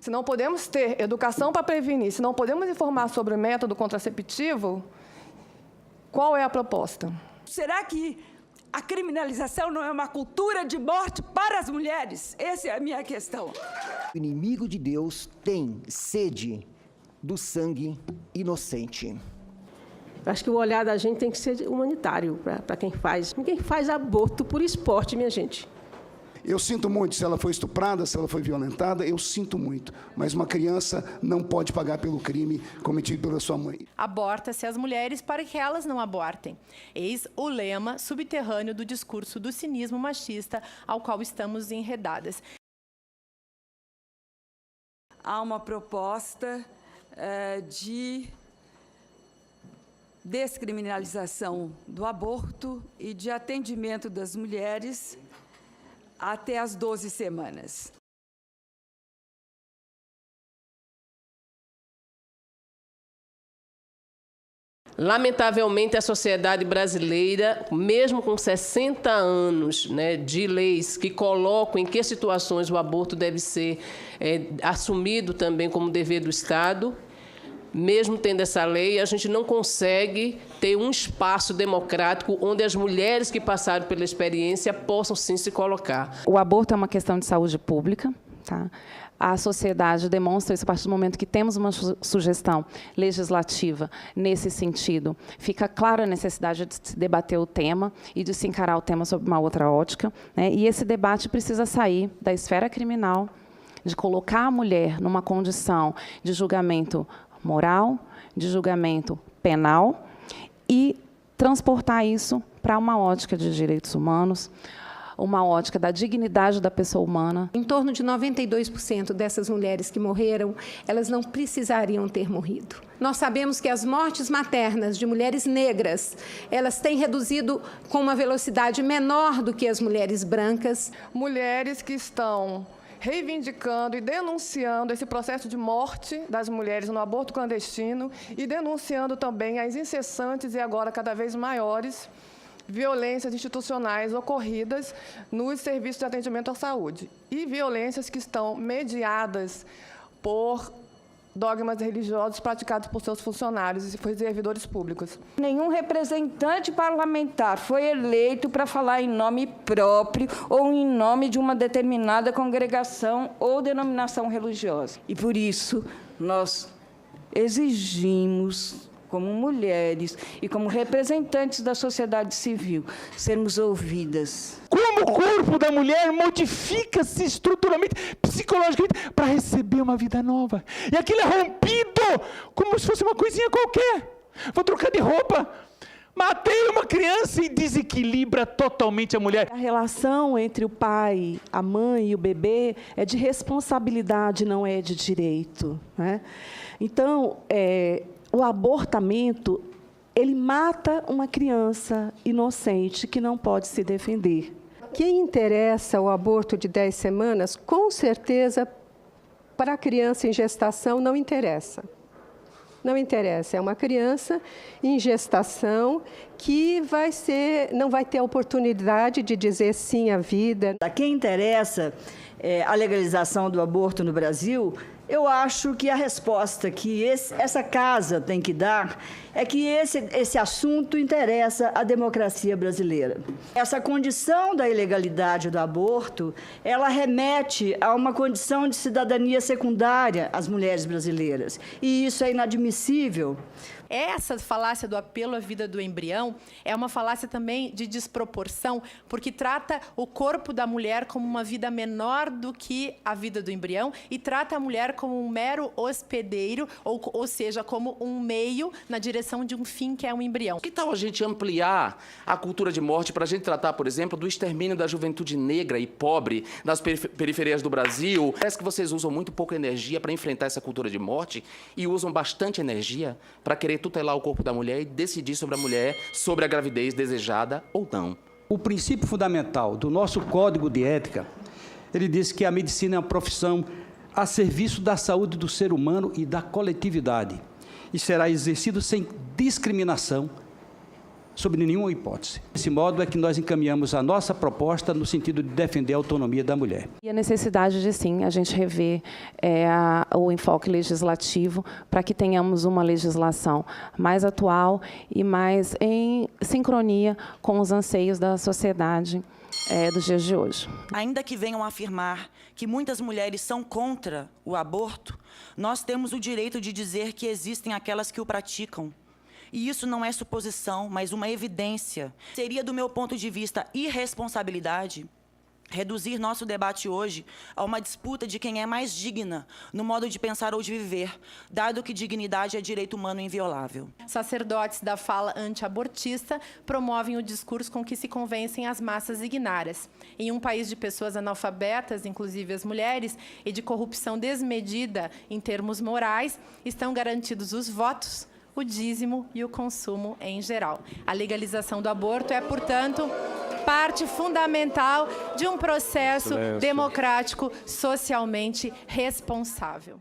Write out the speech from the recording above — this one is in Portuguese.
Se não podemos ter educação para prevenir, se não podemos informar sobre o método contraceptivo, qual é a proposta? Será que a criminalização não é uma cultura de morte para as mulheres? Essa é a minha questão. O inimigo de Deus tem sede do sangue inocente. Acho que o olhar da gente tem que ser humanitário para quem faz. Ninguém faz aborto por esporte, minha gente. Eu sinto muito se ela foi estuprada, se ela foi violentada, eu sinto muito. Mas uma criança não pode pagar pelo crime cometido pela sua mãe. Aborta-se as mulheres para que elas não abortem. Eis o lema subterrâneo do discurso do cinismo machista ao qual estamos enredadas. Há uma proposta de descriminalização do aborto e de atendimento das mulheres até as 12 semanas. Lamentavelmente, a sociedade brasileira, mesmo com 60 anos, né, de leis que colocam em que situações o aborto deve ser assumido também como dever do Estado, mesmo tendo essa lei, a gente não consegue ter um espaço democrático onde as mulheres que passaram pela experiência possam sim se colocar. O aborto é uma questão de saúde pública, tá? A sociedade demonstra isso a partir do momento que temos uma sugestão legislativa nesse sentido. Fica clara a necessidade de se debater o tema e de se encarar o tema sob uma outra ótica, né? E esse debate precisa sair da esfera criminal, de colocar a mulher numa condição de julgamento moral, de julgamento penal, e transportar isso para uma ótica de direitos humanos, uma ótica da dignidade da pessoa humana. Em torno de 92% dessas mulheres que morreram, elas não precisariam ter morrido. Nós sabemos que as mortes maternas de mulheres negras, elas têm reduzido com uma velocidade menor do que as mulheres brancas. Mulheres que estão reivindicando e denunciando esse processo de morte das mulheres no aborto clandestino e denunciando também as incessantes e agora cada vez maiores violências institucionais ocorridas nos serviços de atendimento à saúde e violências que estão mediadas por dogmas religiosos praticados por seus funcionários e por servidores públicos. Nenhum representante parlamentar foi eleito para falar em nome próprio ou em nome de uma determinada congregação ou denominação religiosa. E, por isso, nós exigimos, como mulheres e como representantes da sociedade civil, sermos ouvidas. Como o corpo da mulher modifica-se estruturalmente, psicologicamente, para receber uma vida nova. E aquilo é rompido como se fosse uma coisinha qualquer. Vou trocar de roupa. Matei uma criança e desequilibra totalmente a mulher. A relação entre o pai, a mãe e o bebê é de responsabilidade, não é de direito, né? Então, o abortamento, ele mata uma criança inocente que não pode se defender. Quem interessa o aborto de 10 semanas, com certeza, para a criança em gestação, não interessa. Não interessa, é uma criança em gestação que não vai ter a oportunidade de dizer sim à vida. A quem interessa a legalização do aborto no Brasil, eu acho que a resposta que essa casa tem que dar é que esse assunto interessa à democracia brasileira. Essa condição da ilegalidade do aborto, ela remete a uma condição de cidadania secundária às mulheres brasileiras. E isso é inadmissível. Essa falácia do apelo à vida do embrião é uma falácia também de desproporção, porque trata o corpo da mulher como uma vida menor do que a vida do embrião e trata a mulher como um mero hospedeiro, ou seja, como um meio na direção de um fim que é um embrião. Que tal a gente ampliar a cultura de morte para a gente tratar, por exemplo, do extermínio da juventude negra e pobre das periferias do Brasil? Parece que vocês usam muito pouca energia para enfrentar essa cultura de morte e usam bastante energia para querer tutelar o corpo da mulher e decidir sobre a mulher, sobre a gravidez desejada ou não. O princípio fundamental do nosso Código de Ética, ele diz que a medicina é uma profissão a serviço da saúde do ser humano e da coletividade, e será exercido sem discriminação sob nenhuma hipótese. Desse modo é que nós encaminhamos a nossa proposta no sentido de defender a autonomia da mulher. E a necessidade de, sim, a gente rever o enfoque legislativo para que tenhamos uma legislação mais atual e mais em sincronia com os anseios da sociedade dos dias de hoje. Ainda que venham afirmar que muitas mulheres são contra o aborto, nós temos o direito de dizer que existem aquelas que o praticam. E isso não é suposição, mas uma evidência. Seria, do meu ponto de vista, irresponsabilidade reduzir nosso debate hoje a uma disputa de quem é mais digna no modo de pensar ou de viver, dado que dignidade é direito humano inviolável. Sacerdotes da fala anti-abortista promovem o discurso com que se convencem as massas ignárias. Em um país de pessoas analfabetas, inclusive as mulheres, e de corrupção desmedida em termos morais, estão garantidos os votos, o dízimo e o consumo em geral. A legalização do aborto é, portanto, parte fundamental de um processo democrático socialmente responsável.